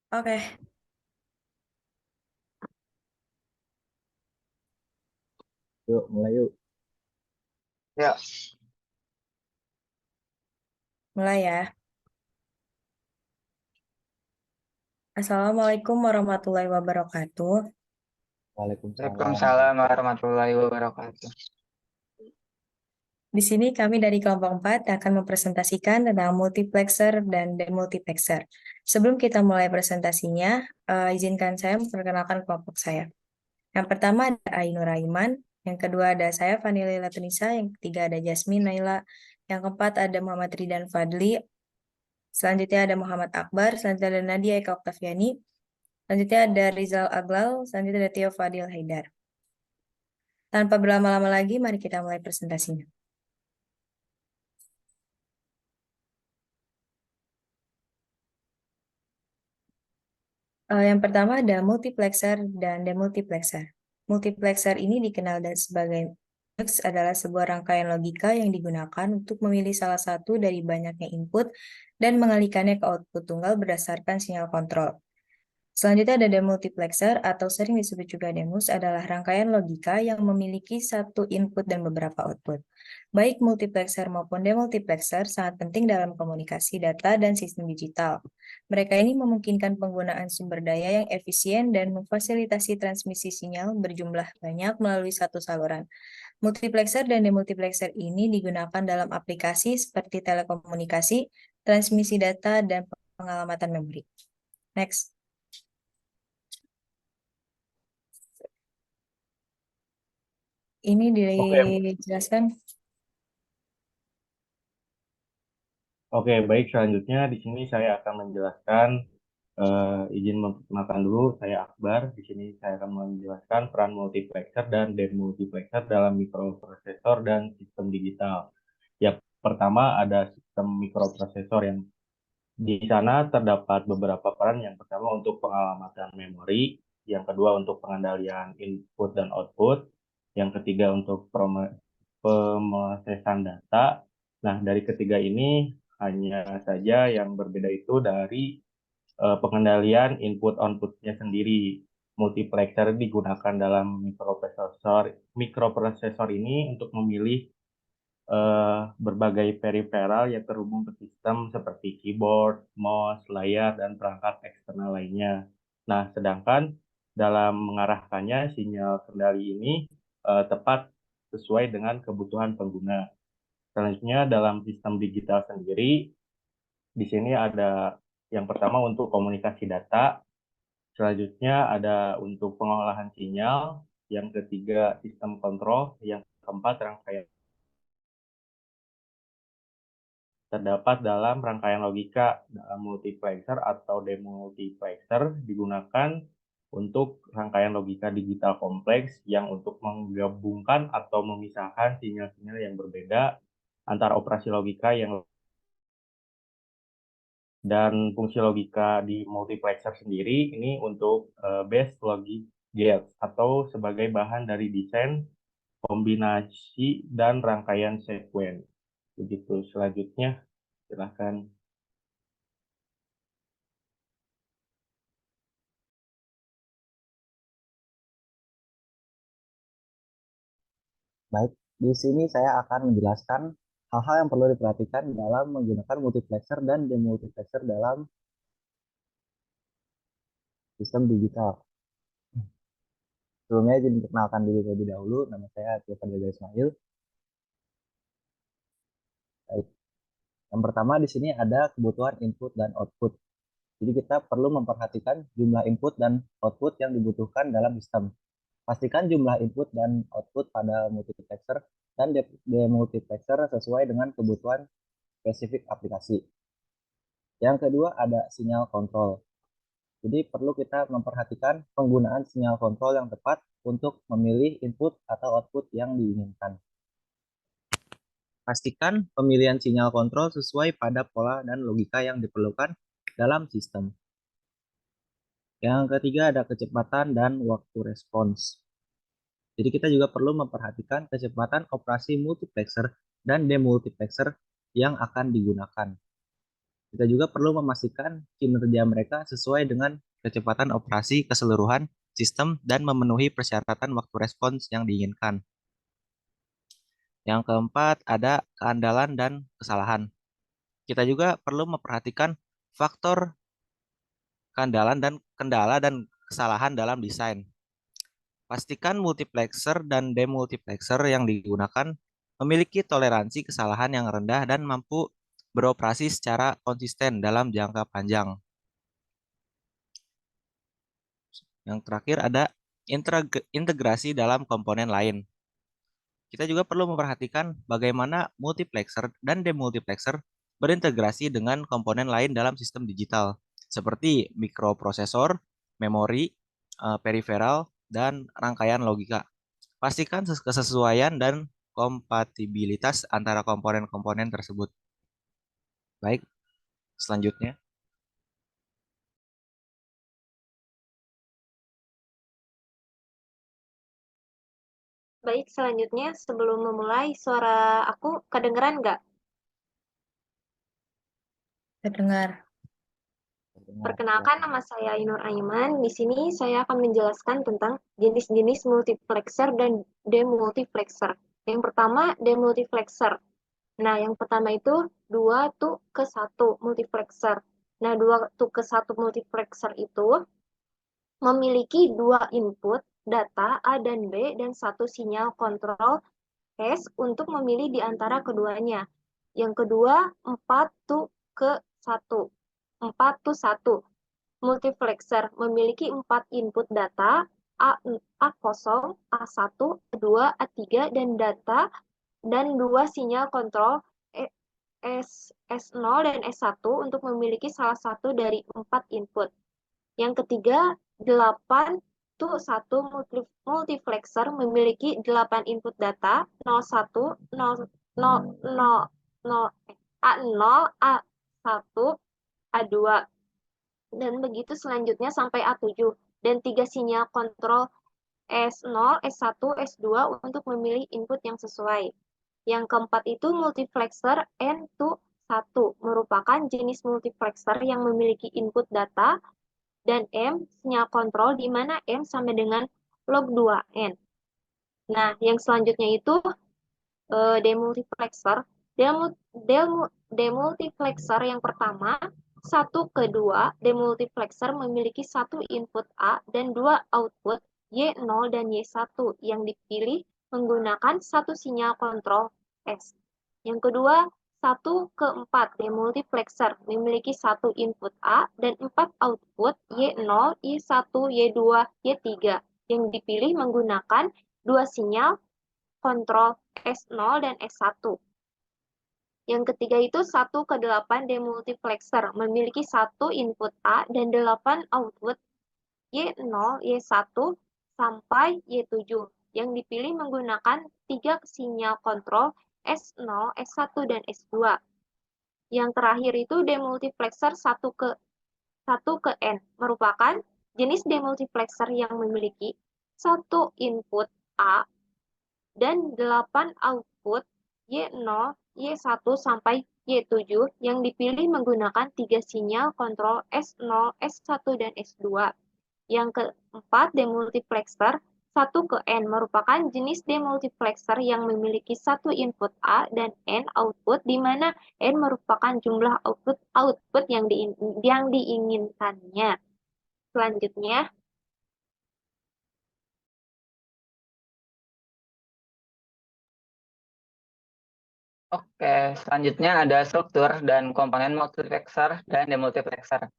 Oke, Yuk, mulai yuk. Ya, mulai ya. Assalamualaikum warahmatullahi wabarakatuh. Waalaikumsalam. Waalaikumsalam warahmatullahi wabarakatuh. Di sini kami dari kelompok 4 akan mempresentasikan tentang multiplexer dan demultiplexer. Sebelum kita mulai presentasinya, izinkan saya memperkenalkan kelompok saya. Yang pertama ada Ainur Raiman, yang kedua ada saya Fani Laila Tunisa, yang ketiga ada Jasmine Naila, yang keempat ada Muhammad Ridan Fadli, selanjutnya ada Muhammad Akbar, selanjutnya ada Nadia Eka Oktaviani, selanjutnya ada Rizal Aglal, selanjutnya ada Tio Fadil Haidar. Tanpa berlama-lama lagi, mari kita mulai presentasinya. Yang pertama ada multiplexer dan demultiplexer. Multiplexer ini dikenal sebagai adalah sebuah rangkaian logika yang digunakan untuk memilih salah satu dari banyaknya input dan mengalihkannya ke output tunggal berdasarkan sinyal kontrol. Selanjutnya ada demultiplexer atau sering disebut juga demus adalah rangkaian logika yang memiliki satu input dan beberapa output. Baik multiplexer maupun demultiplexer sangat penting dalam komunikasi data dan sistem digital. Mereka ini memungkinkan penggunaan sumber daya yang efisien dan memfasilitasi transmisi sinyal berjumlah banyak melalui satu saluran. Multiplexer dan demultiplexer ini digunakan dalam aplikasi seperti telekomunikasi, transmisi data, dan pengalamatan memori. Next. Ini Oke, dijelaskan. oke, baik. Selanjutnya di sini saya akan menjelaskan, izin memperkenalkan dulu, saya Akbar. Di sini saya akan menjelaskan peran multiplexer dan demultiplexer dalam mikroprosesor dan sistem digital. Ya, pertama ada sistem mikroprosesor yang di sana terdapat beberapa peran. Yang pertama untuk pengalamatan memori, yang kedua untuk pengendalian input dan output, yang ketiga untuk pemrosesan data. Nah, dari ketiga ini hanya saja yang berbeda itu dari pengendalian input outputnya sendiri. Multiplexer digunakan dalam mikroprosesor. Mikroprosesor ini untuk memilih berbagai peripheral yang terhubung ke sistem seperti keyboard, mouse, layar, dan perangkat eksternal lainnya. Nah, sedangkan dalam mengarahkannya, sinyal kendali ini tepat sesuai dengan kebutuhan pengguna. Selanjutnya, dalam sistem digital sendiri, di sini ada yang pertama untuk komunikasi data, selanjutnya ada untuk pengolahan sinyal, yang ketiga sistem kontrol, yang keempat rangkaian terdapat dalam rangkaian logika. Dalam multiplexer atau demultiplexer digunakan untuk rangkaian logika digital kompleks yang untuk menggabungkan atau memisahkan sinyal-sinyal yang berbeda antara operasi logika yang dan fungsi logika di multiplexer sendiri ini untuk base logic gates atau sebagai bahan dari desain, kombinasi, dan rangkaian sequence. Begitu. Selanjutnya, silahkan. Baik, di sini saya akan menjelaskan hal-hal yang perlu diperhatikan dalam menggunakan multiplexer dan demultiplexer dalam sistem digital. Sebelumnya izin perkenalkan diri terlebih dahulu, nama saya Tio Fadil Ismail. Baik, yang pertama di sini ada kebutuhan input dan output. Jadi kita perlu memperhatikan jumlah input dan output yang dibutuhkan dalam sistem. Pastikan jumlah input dan output pada multiplexer dan demultiplexer sesuai dengan kebutuhan spesifik aplikasi. Yang kedua ada sinyal kontrol. Jadi perlu kita memperhatikan penggunaan sinyal kontrol yang tepat untuk memilih input atau output yang diinginkan. Pastikan pemilihan sinyal kontrol sesuai pada pola dan logika yang diperlukan dalam sistem. Yang ketiga ada kecepatan dan waktu respons. Jadi kita juga perlu memperhatikan kecepatan operasi multiplexer dan demultiplexer yang akan digunakan. Kita juga perlu memastikan kinerja mereka sesuai dengan kecepatan operasi keseluruhan sistem dan memenuhi persyaratan waktu respons yang diinginkan. Yang keempat, ada keandalan dan kesalahan. Kita juga perlu memperhatikan faktor kendala dan kesalahan dalam desain. Pastikan multiplexer dan demultiplexer yang digunakan memiliki toleransi kesalahan yang rendah dan mampu beroperasi secara konsisten dalam jangka panjang. Yang terakhir ada integrasi dalam komponen lain. Kita juga perlu memperhatikan bagaimana multiplexer dan demultiplexer berintegrasi dengan komponen lain dalam sistem digital, seperti mikroprosesor, memori, peripheral, dan rangkaian logika. Pastikan kesesuaian dan kompatibilitas antara komponen-komponen tersebut. Baik, selanjutnya. Baik, selanjutnya sebelum memulai, suara aku kedengeran nggak? Terdengar. Perkenalkan, nama saya Ainur Aiman. Di sini saya akan menjelaskan tentang jenis-jenis multiplexer dan demultiplexer. Yang pertama, demultiplexer. Nah, yang pertama itu 2:1 multiplexer. Nah, 2:1 multiplexer itu memiliki dua input data A dan B dan satu sinyal kontrol S untuk memilih di antara keduanya. Yang kedua, 4:1. 4:1 multiplexer memiliki 4 input data A0, A1, A2, A3 dan data dan 2 sinyal kontrol S0 dan S1 untuk memiliki salah satu dari 4 input. Yang ketiga, 8:1 multiplexer memiliki 8 input data 01, 0, 0, 0, 0, A0, A1, A2 dan begitu selanjutnya sampai A7 dan 3 sinyal kontrol S0, S1, S2 untuk memilih input yang sesuai. Yang keempat itu multiplexer N2:1 merupakan jenis multiplexer yang memiliki input data dan M sinyal kontrol di mana M sama dengan log 2N. Nah, yang selanjutnya itu demultiplexer. Demultiplexer yang pertama 1:2 demultiplexer memiliki satu input A dan dua output Y0 dan Y1 yang dipilih menggunakan satu sinyal kontrol S. Yang kedua, 1:4 demultiplexer memiliki satu input A dan 4 output Y0, Y1, Y2, Y3 yang dipilih menggunakan dua sinyal kontrol S0 dan S1. Yang ketiga itu 1:8 demultiplexer memiliki satu input A dan 8 output Y0, Y1 sampai Y7 yang dipilih menggunakan 3 sinyal kontrol S0, S1 dan S2. Yang terakhir itu demultiplexer 1:N merupakan jenis demultiplexer yang memiliki satu input A dan 8 output Y0, Y1 sampai Y7 yang dipilih menggunakan 3 sinyal kontrol S0, S1 dan S2. Yang keempat, demultiplexer 1:N merupakan jenis demultiplexer yang memiliki satu input A dan N output, di mana N merupakan jumlah output yang diinginkannya. Selanjutnya, Oke, selanjutnya ada struktur dan komponen multiplexer dan demultiplexer.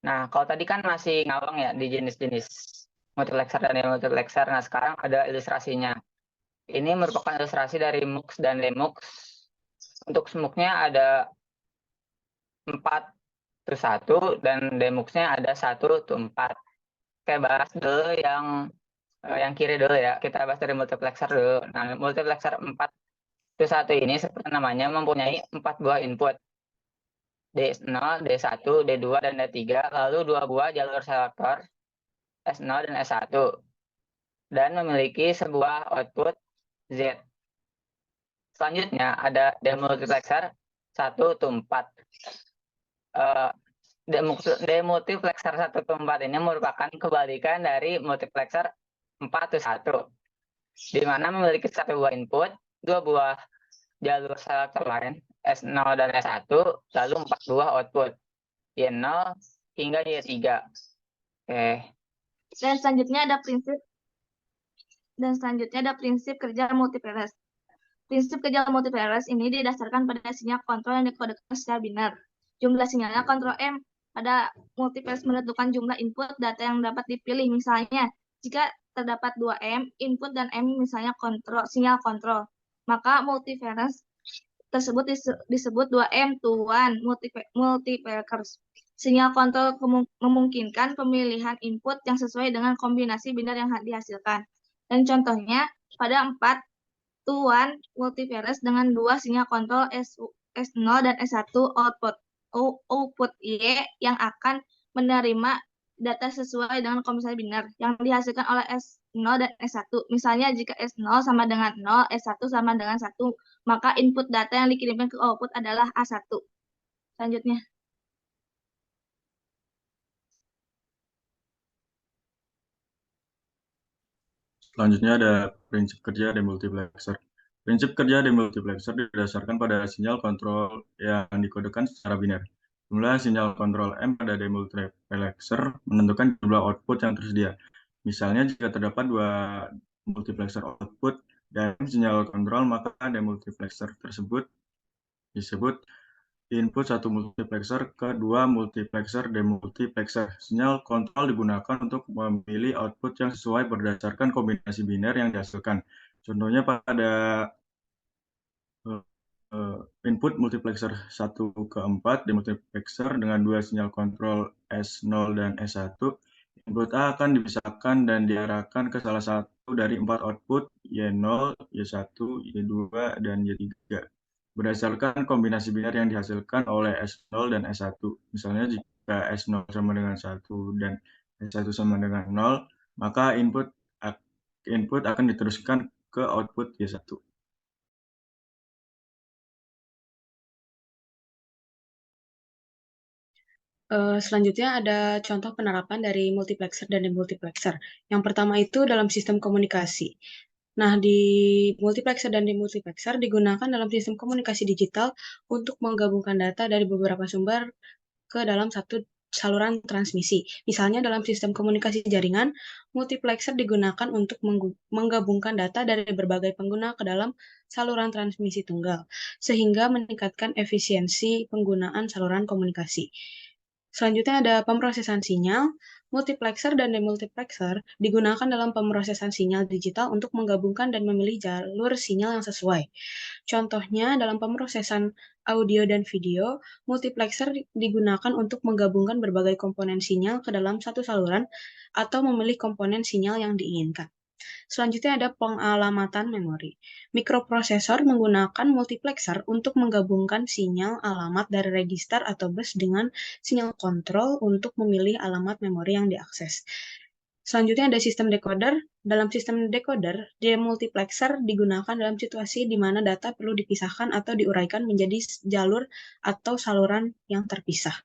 Nah, kalau tadi kan masih ngawang ya di jenis-jenis multiplexer dan demultiplexer. Nah, sekarang ada ilustrasinya. Ini merupakan ilustrasi dari MUX dan DEMUX. Untuk SMUX-nya ada 4:1 dan DEMUX-nya ada 1:4. Kayak bahas dulu yang kiri dulu ya. Kita bahas dari multiplexer dulu. Nah, multiplexer 4:1 ini seperti namanya mempunyai 4 buah input. D0, D1, D2, dan D3, lalu 2 buah jalur selektor S0 dan S1, dan memiliki sebuah output Z. Selanjutnya ada demultiplexer 1:4. eh, demultiplexer 1 ke 4 ini merupakan kebalikan dari multiplexer 4 ke 1, di mana memiliki satu buah input, dua buah jalur selektor lain, S0 dan S1, lalu 4 buah output, Y0 hingga Y3. Oke. Dan selanjutnya ada prinsip kerja multiplexer. Prinsip kerja multiplexer ini didasarkan pada sinyal kontrol yang dikodekan secara biner. Jumlah sinyalnya kontrol M. Pada multiplexer menentukan jumlah input data yang dapat dipilih. Misalnya, jika terdapat 2 M, input dan M misalnya sinyal kontrol, maka multiplexer tersebut disebut 2M to 1 multiplexers. Sinyal kontrol memungkinkan pemilihan input yang sesuai dengan kombinasi biner yang dihasilkan. Dan contohnya, pada 4 to 1 multiplexers dengan dua sinyal kontrol S0 dan S1 output Y yang akan menerima data sesuai dengan kombinasi biner yang dihasilkan oleh S0 dan S1. Misalnya jika S0 sama dengan 0, S1 sama dengan 1, maka input data yang dikirimkan ke output adalah A1. Selanjutnya. Selanjutnya ada prinsip kerja demultiplexer. Prinsip kerja demultiplexer didasarkan pada sinyal kontrol yang dikodekan secara biner. Jumlah sinyal kontrol M pada demultiplexer menentukan jumlah output yang tersedia. Misalnya jika terdapat 2 multiplexer output dan sinyal kontrol, maka demultiplexer tersebut disebut input 1 multiplexer ke 2 multiplexer demultiplexer. Sinyal kontrol digunakan untuk memilih output yang sesuai berdasarkan kombinasi biner yang dihasilkan. Contohnya pada input multiplexer 1 ke 4 demultiplexer dengan 2 sinyal kontrol S0 dan S1, input A akan dipisahkan dan diarahkan ke salah satu dari 4 output Y0, Y1, Y2, dan Y3 berdasarkan kombinasi biner yang dihasilkan oleh S0 dan S1. Misalnya jika S0 sama dengan 1 dan S1 sama dengan 0, maka input akan diteruskan ke output Y1. Selanjutnya ada contoh penerapan dari multiplexer dan demultiplexer. Yang pertama itu dalam sistem komunikasi. Nah, di multiplexer dan demultiplexer digunakan dalam sistem komunikasi digital untuk menggabungkan data dari beberapa sumber ke dalam satu saluran transmisi. Misalnya dalam sistem komunikasi jaringan, multiplexer digunakan untuk menggabungkan data dari berbagai pengguna ke dalam saluran transmisi tunggal, sehingga meningkatkan efisiensi penggunaan saluran komunikasi. Selanjutnya ada pemrosesan sinyal. Multiplexer dan demultiplexer digunakan dalam pemrosesan sinyal digital untuk menggabungkan dan memilih jalur sinyal yang sesuai. Contohnya dalam pemrosesan audio dan video, multiplexer digunakan untuk menggabungkan berbagai komponen sinyal ke dalam satu saluran atau memilih komponen sinyal yang diinginkan. Selanjutnya ada pengalamatan memori. Mikroprosesor menggunakan multiplexer untuk menggabungkan sinyal alamat dari register atau bus dengan sinyal kontrol untuk memilih alamat memori yang diakses. Selanjutnya ada sistem decoder. Dalam sistem decoder, demultiplexer digunakan dalam situasi di mana data perlu dipisahkan atau diuraikan menjadi jalur atau saluran yang terpisah.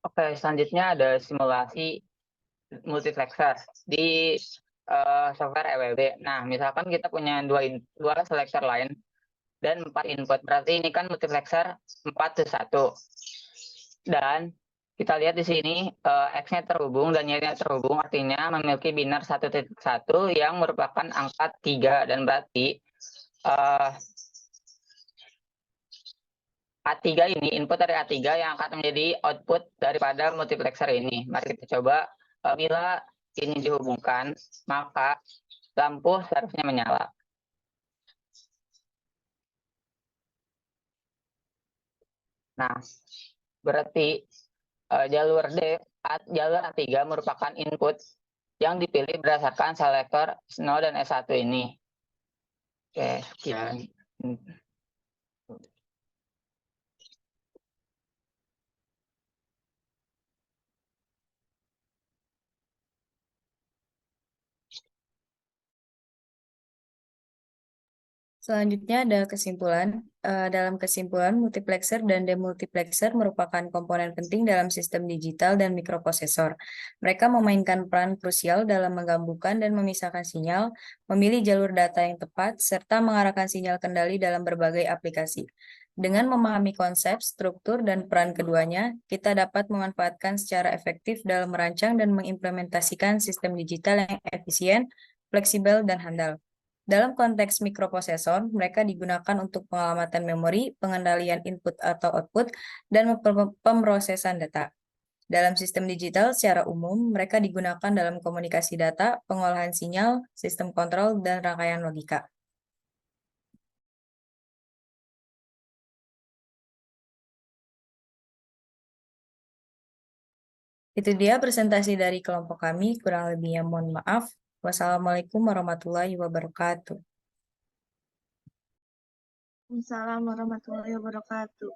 Oke, selanjutnya ada simulasi multiplexer di software EWB. Nah, misalkan kita punya dua selektor lain dan 4 input. Berarti ini kan multiplexer 4 ke 1. Dan kita lihat di sini X-nya terhubung dan Y-nya terhubung, artinya memiliki biner 1.1 yang merupakan angka 3. Dan berarti A3 ini, input dari A3 yang akan menjadi output daripada multiplexer ini. Mari kita coba, bila ini dihubungkan, maka lampu seharusnya menyala. Nah, berarti jalur jalur A3 merupakan input yang dipilih berdasarkan selektor S0 dan S1 ini. Oke, sekian. Selanjutnya ada kesimpulan. Dalam kesimpulan, multiplexer dan demultiplexer merupakan komponen penting dalam sistem digital dan mikroprosesor. Mereka memainkan peran krusial dalam menggabungkan dan memisahkan sinyal, memilih jalur data yang tepat, serta mengarahkan sinyal kendali dalam berbagai aplikasi. Dengan memahami konsep, struktur, dan peran keduanya, kita dapat memanfaatkan secara efektif dalam merancang dan mengimplementasikan sistem digital yang efisien, fleksibel, dan handal. Dalam konteks mikroprosesor, mereka digunakan untuk pengamatan memori, pengendalian input atau output, dan pemrosesan data. Dalam sistem digital secara umum, mereka digunakan dalam komunikasi data, pengolahan sinyal, sistem kontrol, dan rangkaian logika. Itu dia presentasi dari kelompok kami, kurang lebihnya mohon maaf. Wassalamualaikum warahmatullahi wabarakatuh. Assalamualaikum warahmatullahi wabarakatuh.